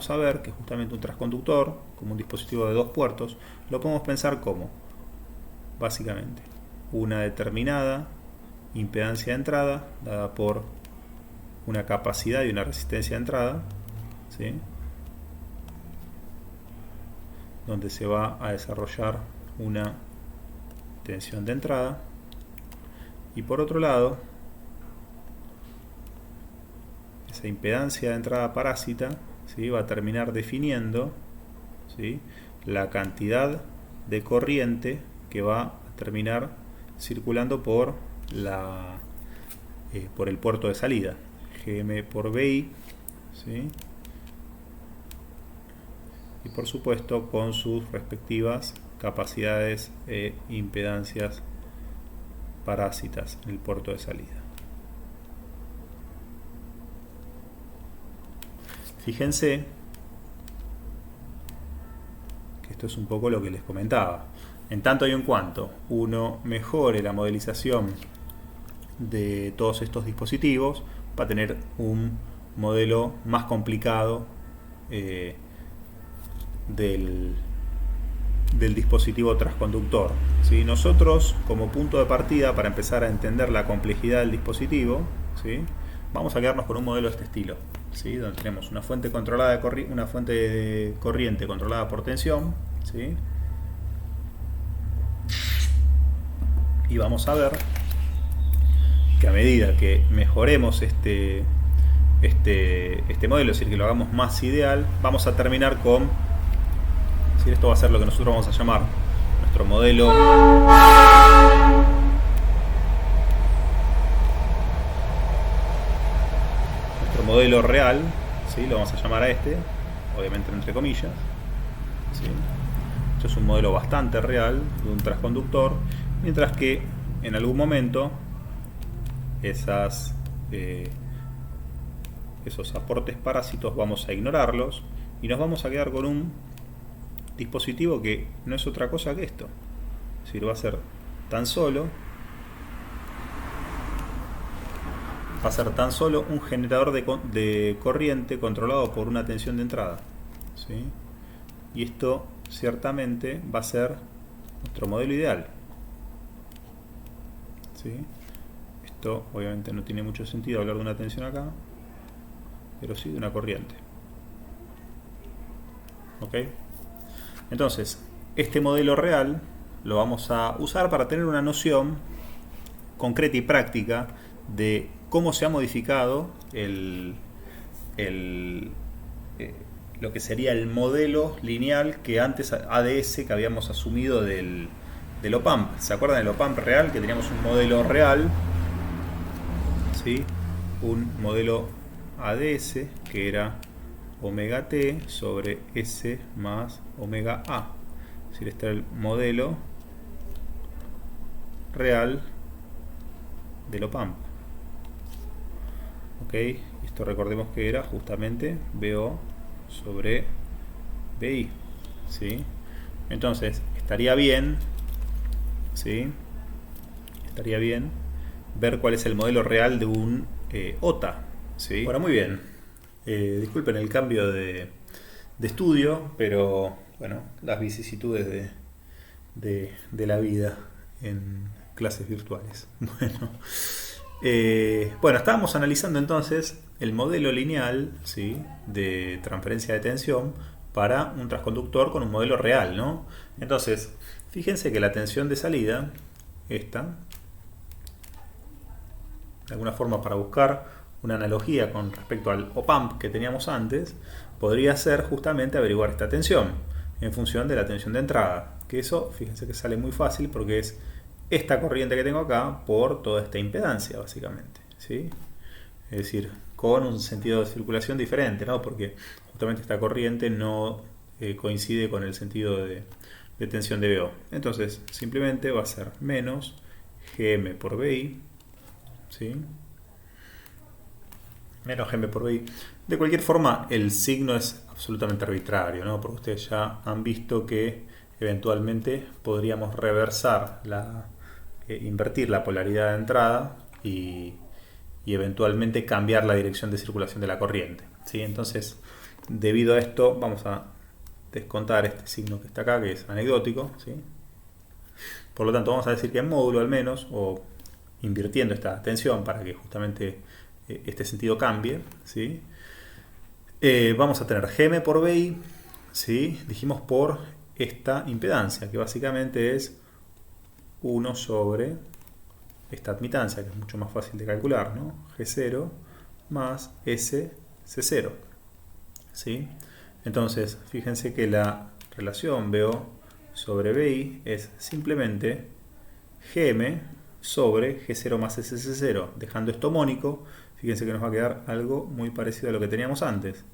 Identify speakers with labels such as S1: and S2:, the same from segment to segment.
S1: a ver que justamente un transconductor, como un dispositivo de dos puertos, lo podemos pensar como, básicamente, una determinada impedancia de entrada dada por una capacidad y una resistencia de entrada, ¿sí? Donde se va a desarrollar una tensión de entrada, y por otro lado, esa impedancia de entrada parásita, ¿sí?, va a terminar definiendo, ¿sí?, la cantidad de corriente que va a terminar circulando por por el puerto de salida, Gm por Vi, ¿sí?, y por supuesto con sus respectivas capacidades e impedancias parásitas en el puerto de salida. Fíjense que esto es un poco lo que les comentaba. En tanto y en cuanto uno mejore la modelización de todos estos dispositivos, va a tener un modelo más complicado del dispositivo transconductor, ¿sí? Nosotros, como punto de partida para empezar a entender la complejidad del dispositivo, ¿sí?, vamos a quedarnos con un modelo de este estilo, ¿sí?, donde tenemos una fuente controlada una fuente de corriente controlada por tensión, ¿sí?, y vamos a ver que a medida que mejoremos este modelo, es decir, que lo hagamos más ideal, vamos a terminar con, ¿sí?, esto va a ser lo que nosotros vamos a llamar nuestro modelo real, ¿sí?, lo vamos a llamar a este, obviamente entre comillas, ¿sí? Esto es un modelo bastante real de un transconductor, mientras que en algún momento esos aportes parásitos vamos a ignorarlos y nos vamos a quedar con un dispositivo que no es otra cosa que esto. Es decir, va a ser tan solo un generador de corriente controlado por una tensión de entrada, ¿sí? Y esto ciertamente va a ser nuestro modelo ideal, ¿sí? Esto obviamente no tiene mucho sentido hablar de una tensión acá, pero sí de una corriente. ¿Ok? Entonces, este modelo real lo vamos a usar para tener una noción concreta y práctica de cómo se ha modificado lo que sería el modelo lineal que antes ADS que habíamos asumido del OPAMP. ¿Se acuerdan del OPAMP real? Que teníamos un modelo real, ¿sí?, un modelo ADS que era omega t sobre S más omega A. Es decir, este era el modelo real del OPAMP. ¿Ok? Esto recordemos que era justamente BO sobre BI, ¿sí? Entonces, estaría bien, ¿sí?, estaría bien ver cuál es el modelo real de un OTA, ¿sí? Bueno, muy bien. Disculpen el cambio de estudio, pero bueno, las vicisitudes de la vida en clases virtuales. Bueno, estábamos analizando entonces el modelo lineal, ¿sí?, de transferencia de tensión para un transconductor con un modelo real, ¿no? Entonces, fíjense que la tensión de salida, esta, de alguna forma para buscar una analogía con respecto al OPAMP que teníamos antes, podría ser justamente averiguar esta tensión en función de la tensión de entrada. Que eso, fíjense que sale muy fácil porque es esta corriente que tengo acá por toda esta impedancia, básicamente, ¿sí? Es decir, con un sentido de circulación diferente, ¿no? Porque justamente esta corriente no coincide con el sentido de tensión de BO. Entonces, simplemente va a ser menos Gm por BI, ¿sí?, menos Gm por BI. De cualquier forma, el signo es absolutamente arbitrario, ¿no? Porque ustedes ya han visto que eventualmente podríamos reversar invertir la polaridad de entrada y eventualmente cambiar la dirección de circulación de la corriente, ¿sí? Entonces, debido a esto vamos a descontar este signo que está acá, que es anecdótico, ¿sí? Por lo tanto, vamos a decir que en módulo al menos, o invirtiendo esta tensión para que justamente este sentido cambie, ¿sí? Vamos a tener Gm por BI, ¿sí? Dijimos por esta impedancia, que básicamente es 1 sobre esta admitancia, que es mucho más fácil de calcular, ¿no? G0 más S C0, ¿sí? Entonces, fíjense que la relación BO sobre BI es simplemente Gm sobre G0 más SC0. Dejando esto mónico, fíjense que nos va a quedar algo muy parecido a lo que teníamos antes.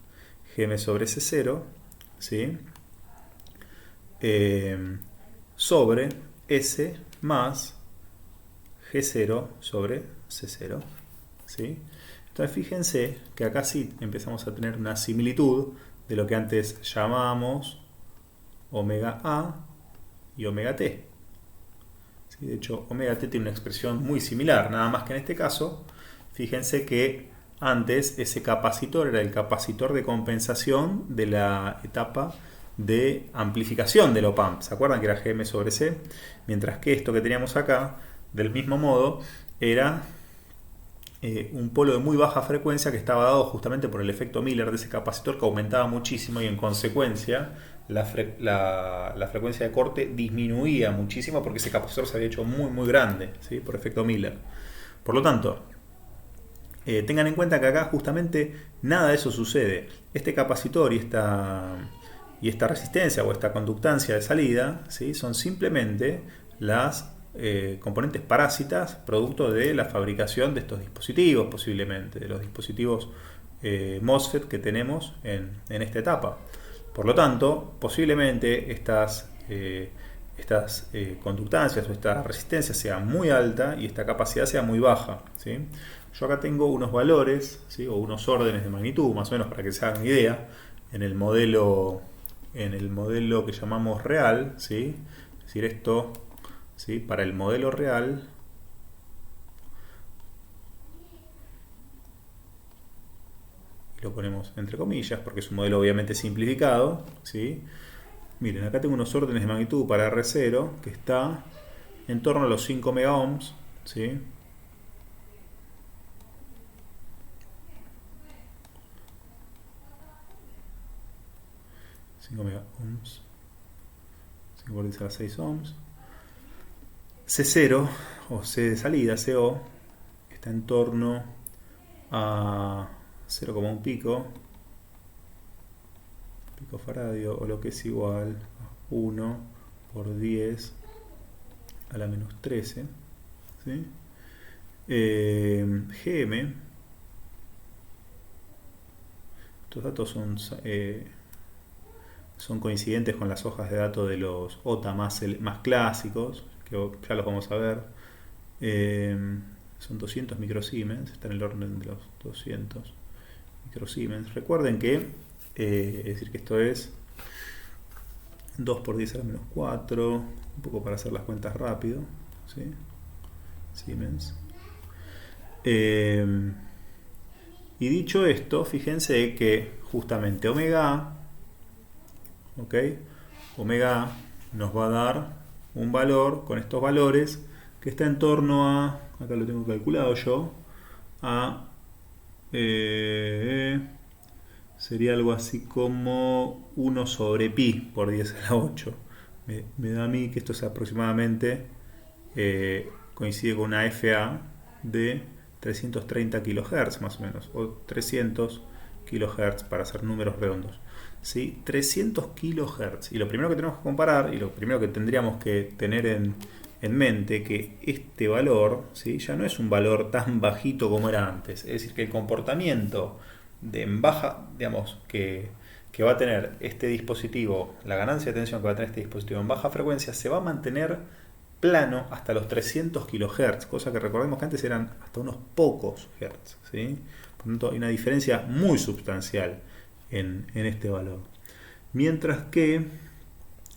S1: Gm sobre C0, ¿sí? Sobre S más G0 sobre C0, ¿sí? Entonces fíjense que acá sí empezamos a tener una similitud de lo que antes llamábamos omega A y omega T. ¿Sí? De hecho, omega T tiene una expresión muy similar, nada más que en este caso, fíjense que antes ese capacitor era el capacitor de compensación de la etapa de amplificación del op-amp. ¿Se acuerdan que era Gm sobre C? Mientras que esto que teníamos acá, del mismo modo, era un polo de muy baja frecuencia que estaba dado justamente por el efecto Miller de ese capacitor que aumentaba muchísimo y en consecuencia la frecuencia de corte disminuía muchísimo porque ese capacitor se había hecho muy grande, ¿sí? Por efecto Miller. Por lo tanto, tengan en cuenta que acá justamente nada de eso sucede. Este capacitor y esta resistencia o esta conductancia de salida, ¿sí? Son simplemente las componentes parásitas producto de la fabricación de estos dispositivos, posiblemente, de los dispositivos MOSFET que tenemos en esta etapa. Por lo tanto, posiblemente estas conductancias o esta resistencia sea muy alta y esta capacidad sea muy baja, ¿sí? Yo acá tengo unos valores, ¿sí? O unos órdenes de magnitud, más o menos para que se hagan idea, en el modelo que llamamos real, ¿sí? Es decir, esto, ¿sí? Para el modelo real, lo ponemos entre comillas porque es un modelo obviamente simplificado, ¿sí? Miren, acá tengo unos órdenes de magnitud para R0 que está en torno a los 5 megaohms, ¿sí? Megaohms, 5 por 10 a la 6 ohms. C0 o C de salida, CO, está en torno a 0,1 pico faradio, o lo que es igual a 1 por 10 a la menos 13, ¿sí? GM, estos datos son coincidentes con las hojas de datos de los OTA más clásicos, que ya los vamos a ver. Son 200 microsiemens, está en el orden de los 200 microsiemens. Recuerden que, es decir, que esto es 2 por 10 a la menos 4, un poco para hacer las cuentas rápido, ¿sí? Siemens. Y dicho esto, fíjense que justamente omega A, ¿ok? Omega A nos va a dar un valor con estos valores que está en torno a, acá lo tengo calculado yo, a sería algo así como 1 sobre pi por 10 a la 8. Me da a mí que esto es aproximadamente, coincide con una FA de 330 kHz más o menos, o 300 kHz para hacer números redondos, ¿sí? 300 kHz. Y lo primero que tenemos que comparar, y lo primero que tendríamos que tener en mente, que este valor, ¿sí? Ya no es un valor tan bajito como era antes. Es decir, que el comportamiento de baja, digamos, que va a tener este dispositivo, la ganancia de tensión que va a tener este dispositivo en baja frecuencia, se va a mantener plano hasta los 300 kHz, cosa que recordemos que antes eran hasta unos pocos Hz, ¿sí? Por lo tanto, hay una diferencia muy sustancial en este valor. Mientras que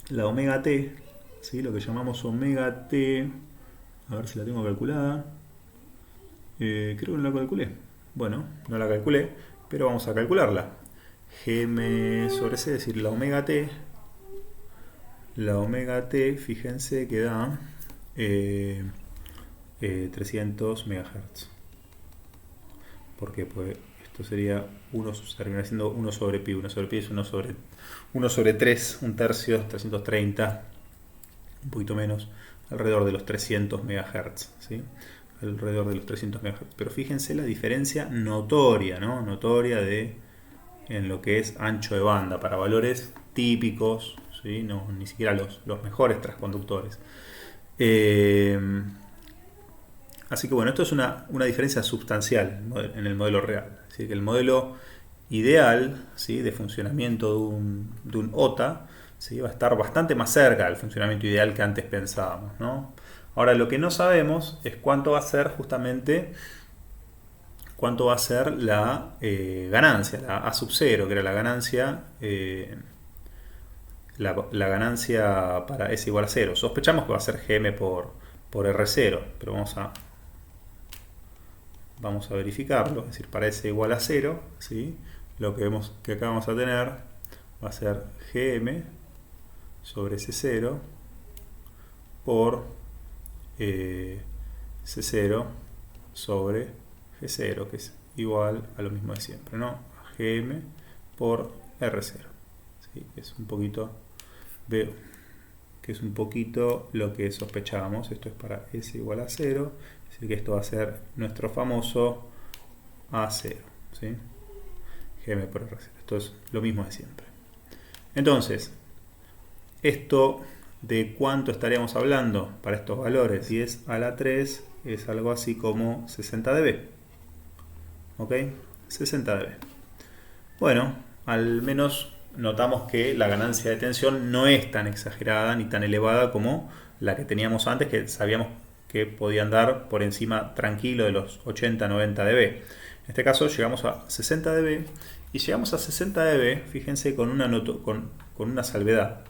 S1: la omega T, ¿sí? Lo que llamamos omega T, a ver si la tengo calculada, creo que no la calculé. Bueno, no la calculé, pero vamos a calcularla. Gm sobre C, es decir, la omega T, fíjense que da 300 MHz. ¿Por qué? Pues esto sería termina siendo 1 sobre pi. 1 sobre pi es 1 sobre 3, un tercio, 330, un poquito menos, alrededor de los 300 MHz, ¿sí? Alrededor de los 300 MHz. Pero fíjense la diferencia notoria, ¿no? Notoria en lo que es ancho de banda, para valores típicos, ¿sí? No, ni siquiera los mejores transconductores. Así que bueno, esto es una diferencia sustancial en el modelo real. ¿Sí? Que el modelo ideal, ¿sí?, de funcionamiento de un OTA, ¿sí?, va a estar bastante más cerca del funcionamiento ideal que antes pensábamos, ¿no? Ahora, lo que no sabemos es cuánto va a ser justamente la ganancia, la A sub 0, que era la ganancia la ganancia para S igual a 0. Sospechamos que va a ser Gm por R0, pero vamos a verificarlo. Es decir, para S igual a 0, ¿sí?, lo que vemos que acá vamos a tener va a ser Gm sobre S0 por C0 sobre G0, que es igual a lo mismo de siempre, ¿no? A Gm por R0. ¿Sí? Es un poquito, veo que es un poquito lo que sospechábamos. Esto es para S igual a 0, es decir, que esto va a ser nuestro famoso A0, ¿sí? Gm por R0. Esto es lo mismo de siempre. Entonces, esto de cuánto estaríamos hablando para estos valores, 10 a la 3 es algo así como 60 dB. ¿Ok? 60 dB. Bueno, al menos notamos que la ganancia de tensión no es tan exagerada ni tan elevada como la que teníamos antes, que sabíamos que podía andar por encima tranquilo de los 80-90 dB. En este caso llegamos a 60 dB, y llegamos a 60 dB, fíjense, con una salvedad,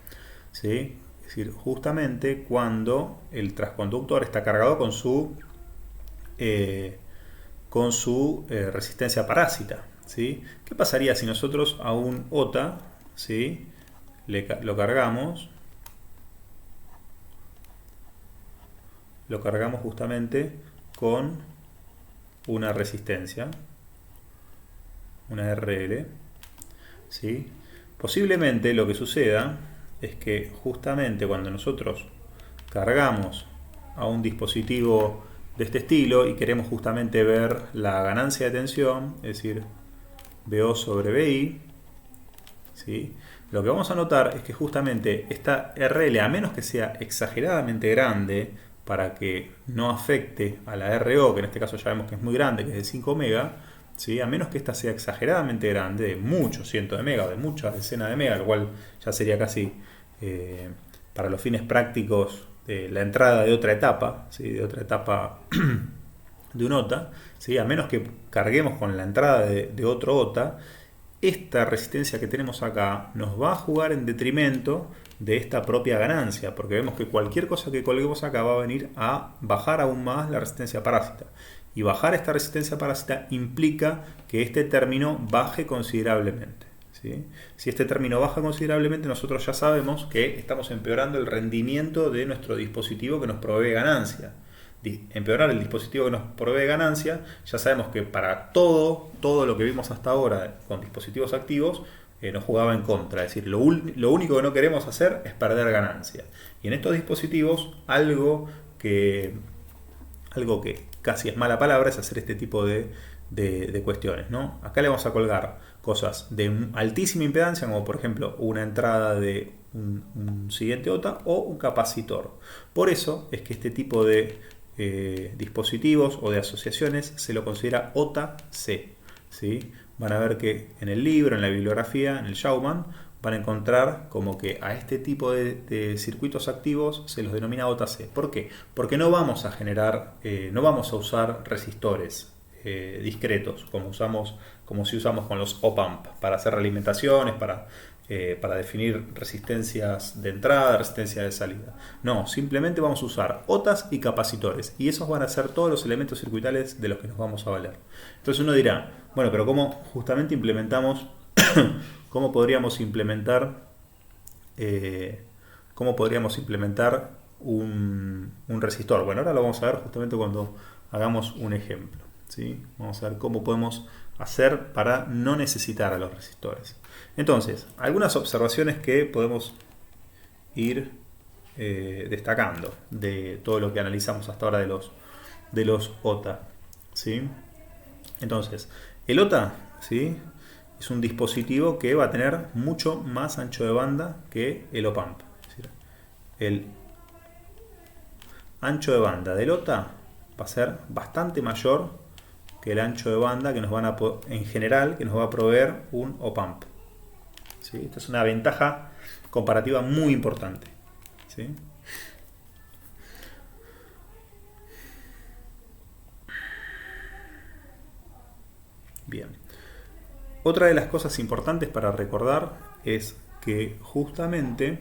S1: ¿sí? Es decir, justamente cuando el transconductor está cargado con su resistencia parásita, ¿sí? ¿Qué pasaría si nosotros a un OTA, ¿sí?, lo cargamos justamente con una resistencia, una RL, ¿sí? Posiblemente lo que suceda es que justamente cuando nosotros cargamos a un dispositivo de este estilo y queremos justamente ver la ganancia de tensión, es decir, BO sobre BI, ¿sí?, lo que vamos a notar es que justamente esta RL, a menos que sea exageradamente grande para que no afecte a la RO, que en este caso ya vemos que es muy grande, que es de 5 mega, ¿sí?, a menos que esta sea exageradamente grande, de muchos cientos de mega, de muchas decenas de mega, lo cual ya sería casi para los fines prácticos la entrada de otra etapa, ¿sí?, de otra etapa de un OTA, ¿sí?, a menos que carguemos con la entrada de otro OTA, esta resistencia que tenemos acá nos va a jugar en detrimento de esta propia ganancia, porque vemos que cualquier cosa que colguemos acá va a venir a bajar aún más la resistencia parásita. Y bajar esta resistencia parásita implica que este término baje considerablemente, ¿sí? Si este término baja considerablemente, nosotros ya sabemos que estamos empeorando el rendimiento de nuestro dispositivo que nos provee ganancia. Empeorar el dispositivo que nos provee ganancia, ya sabemos que para todo lo que vimos hasta ahora con dispositivos activos nos jugaba en contra. Es decir, lo único que no queremos hacer es perder ganancia. Y en estos dispositivos algo que casi es mala palabra es hacer este tipo de cuestiones, ¿no? Acá le vamos a colgar cosas de altísima impedancia, como por ejemplo una entrada de un siguiente OTA o un capacitor. Por eso es que este tipo de dispositivos o de asociaciones se lo considera OTA-C, ¿sí? Van a ver que en el libro, en la bibliografía, en el Schaumann, van a encontrar como que a este tipo de circuitos activos se los denomina OTA-C. ¿Por qué? Porque no vamos a generar, no vamos a usar resistores discretos como si usamos con los op-amp para hacer realimentaciones, para definir resistencias de entrada, resistencia de salida. No, simplemente vamos a usar OTAs y capacitores, y esos van a ser todos los elementos circuitales de los que nos vamos a valer. Entonces uno dirá, bueno, pero ¿cómo justamente implementamos cómo podríamos implementar, eh, cómo podríamos implementar un resistor. Bueno, ahora lo vamos a ver justamente cuando hagamos un ejemplo, ¿sí? Vamos a ver cómo podemos hacer para no necesitar a los resistores. Entonces, algunas observaciones que podemos ir destacando de todo lo que analizamos hasta ahora de los OTA, ¿sí? Entonces, el OTA, ¿sí?, es un dispositivo que va a tener mucho más ancho de banda que el OPAMP. Es decir, el ancho de banda del OTA va a ser bastante mayor que el ancho de banda que nos van a en general que nos va a proveer un OPAMP. ¿Sí? Esta es una ventaja comparativa muy importante, ¿sí? Bien. Otra de las cosas importantes para recordar es que justamente,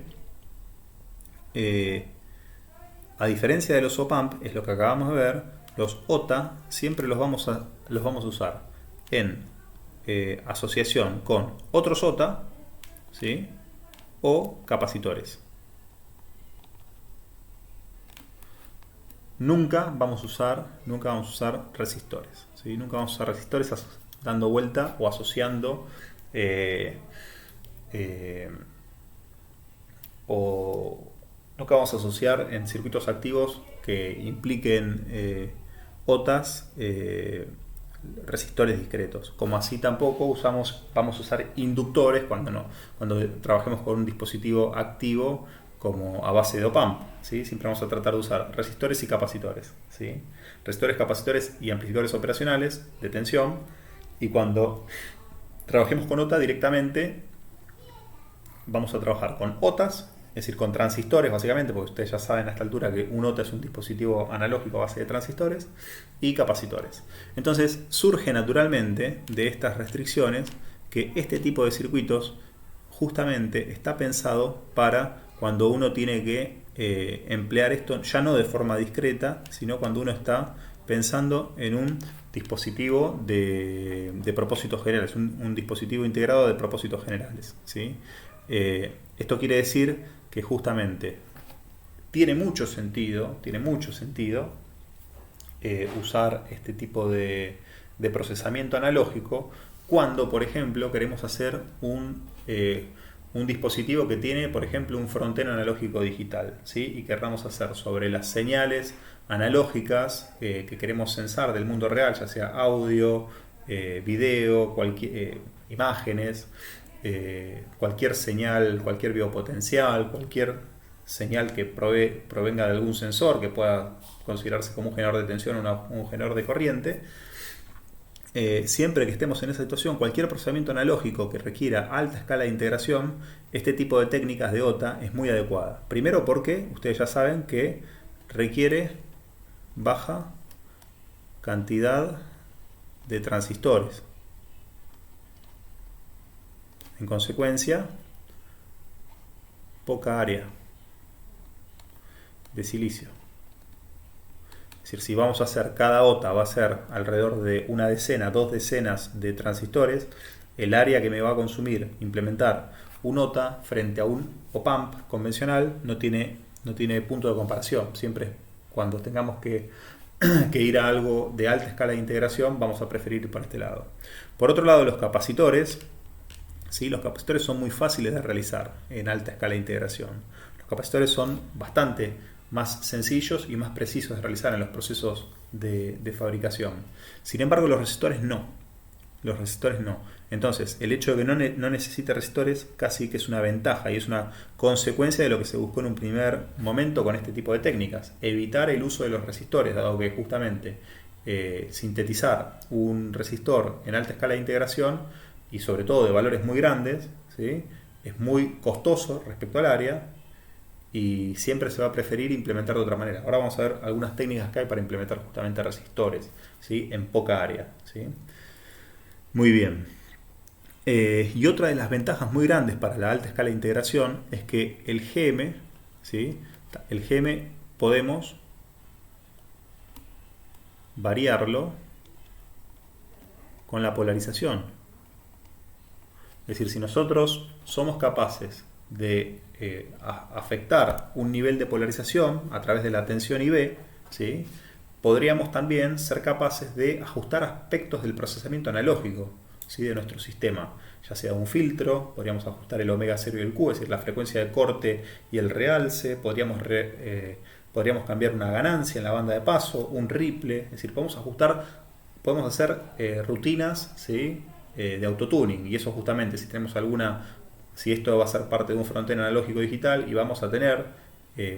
S1: a diferencia de los OPAMP, es lo que acabamos de ver, los OTA siempre los vamos a usar en asociación con otros OTA, ¿sí?, o capacitores. Nunca vamos a usar resistores, ¿sí? Nunca vamos a usar resistores dando vuelta o asociando o nunca vamos a asociar en circuitos activos que impliquen OTAs resistores discretos. Como así tampoco vamos a usar inductores cuando trabajemos con un dispositivo activo como a base de OPAMP, ¿sí? Siempre vamos a tratar de usar resistores y capacitores, ¿sí? Resistores, capacitores y amplificadores operacionales de tensión. Y cuando trabajemos con OTA directamente, vamos a trabajar con OTAs, es decir, con transistores básicamente, porque ustedes ya saben a esta altura que un OTA es un dispositivo analógico a base de transistores, y capacitores. Entonces surge naturalmente de estas restricciones que este tipo de circuitos justamente está pensado para cuando uno tiene que emplear esto ya no de forma discreta, sino cuando uno está pensando en un dispositivo de propósitos generales, un dispositivo integrado de propósitos generales, ¿sí? Esto quiere decir que justamente tiene mucho sentido usar este tipo de procesamiento analógico cuando, por ejemplo, queremos hacer un dispositivo que tiene, por ejemplo, un fronteno analógico digital, ¿sí? Y querramos hacer sobre las señales analógicas que queremos censar del mundo real, ya sea audio, video, imágenes, cualquier señal, cualquier biopotencial, cualquier señal que provenga de algún sensor que pueda considerarse como un generador de tensión o un generador de corriente. Siempre que estemos en esa situación, cualquier procesamiento analógico que requiera alta escala de integración, este tipo de técnicas de OTA es muy adecuada. Primero porque ustedes ya saben que requiere baja cantidad de transistores. En consecuencia, poca área de silicio. Es decir, si vamos a hacer cada OTA va a ser alrededor de una decena, 2 decenas de transistores, el área que me va a consumir implementar un OTA frente a un OPAMP convencional no tiene punto de comparación. Siempre cuando tengamos que ir a algo de alta escala de integración vamos a preferir ir por este lado. Por otro lado, los capacitores, ¿sí? Los capacitores son muy fáciles de realizar en alta escala de integración. Los capacitores son bastante más sencillos y más precisos de realizar en los procesos de fabricación. Sin embargo, los resistores no. Entonces, el hecho de que no necesite resistores casi que es una ventaja y es una consecuencia de lo que se buscó en un primer momento con este tipo de técnicas. Evitar el uso de los resistores, dado que justamente sintetizar un resistor en alta escala de integración y sobre todo de valores muy grandes, ¿sí?, es muy costoso respecto al área y siempre se va a preferir implementar de otra manera. Ahora vamos a ver algunas técnicas que hay para implementar justamente resistores, ¿sí?, en poca área, ¿sí? Muy bien. Y otra de las ventajas muy grandes para la alta escala de integración es que el GM, ¿sí?, el GM podemos variarlo con la polarización. Es decir, si nosotros somos capaces de afectar un nivel de polarización a través de la tensión IB, ¿sí? Podríamos también ser capaces de ajustar aspectos del procesamiento analógico, ¿sí? De nuestro sistema, ya sea un filtro, podríamos ajustar el omega 0 y el Q, es decir, la frecuencia de corte y el realce, podríamos cambiar una ganancia en la banda de paso, un ripple, es decir, podemos hacer rutinas, ¿sí? De autotuning, y eso justamente si tenemos si esto va a ser parte de un frontend analógico digital y vamos a tener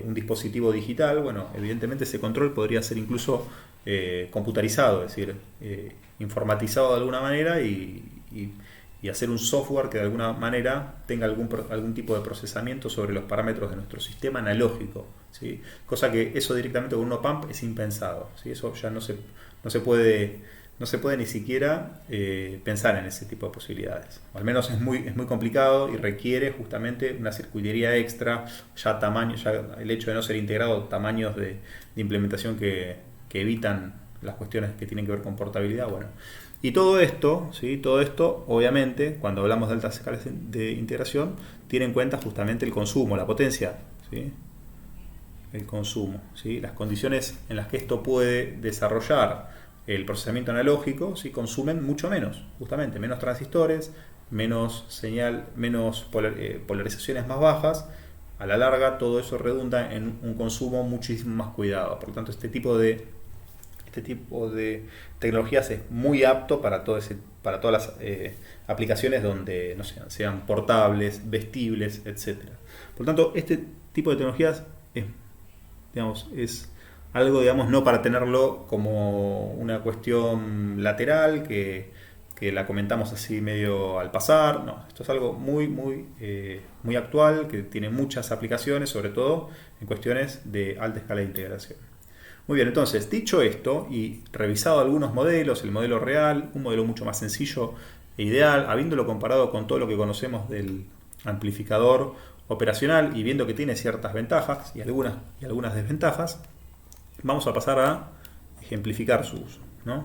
S1: un dispositivo digital, bueno, evidentemente ese control podría ser incluso computarizado, es decir, informatizado de alguna manera y hacer un software que de alguna manera tenga algún tipo de procesamiento sobre los parámetros de nuestro sistema analógico, ¿sí? Cosa que eso directamente con un op-amp es impensado, ¿sí? Eso ya no se puede ni siquiera pensar en ese tipo de posibilidades. O al menos es muy complicado y requiere justamente una circuitería extra, ya el hecho de no ser integrado, tamaños de implementación que evitan las cuestiones que tienen que ver con portabilidad. Bueno. Y todo esto, ¿sí? Todo esto, obviamente, cuando hablamos de altas escalas de integración, tiene en cuenta justamente el consumo, la potencia, ¿sí? El consumo, ¿sí? Las condiciones en las que esto puede desarrollar el procesamiento analógico, ¿sí? Consumen mucho menos, justamente, menos transistores, menos señal, polarizaciones más bajas. A la larga todo eso redunda en un consumo muchísimo más cuidado. Por lo tanto, este tipo de tecnologías es muy apto para todas las aplicaciones donde no sean portables, vestibles, etc. Por lo tanto, este tipo de tecnologías es algo, no para tenerlo como una cuestión lateral que la comentamos así medio al pasar. No, esto es algo muy actual, que tiene muchas aplicaciones, sobre todo en cuestiones de alta escala de integración. Muy bien, entonces, dicho esto y revisado algunos modelos, el modelo real, un modelo mucho más sencillo e ideal, habiéndolo comparado con todo lo que conocemos del amplificador operacional y viendo que tiene ciertas ventajas y algunas desventajas, vamos a pasar a ejemplificar su uso, ¿no?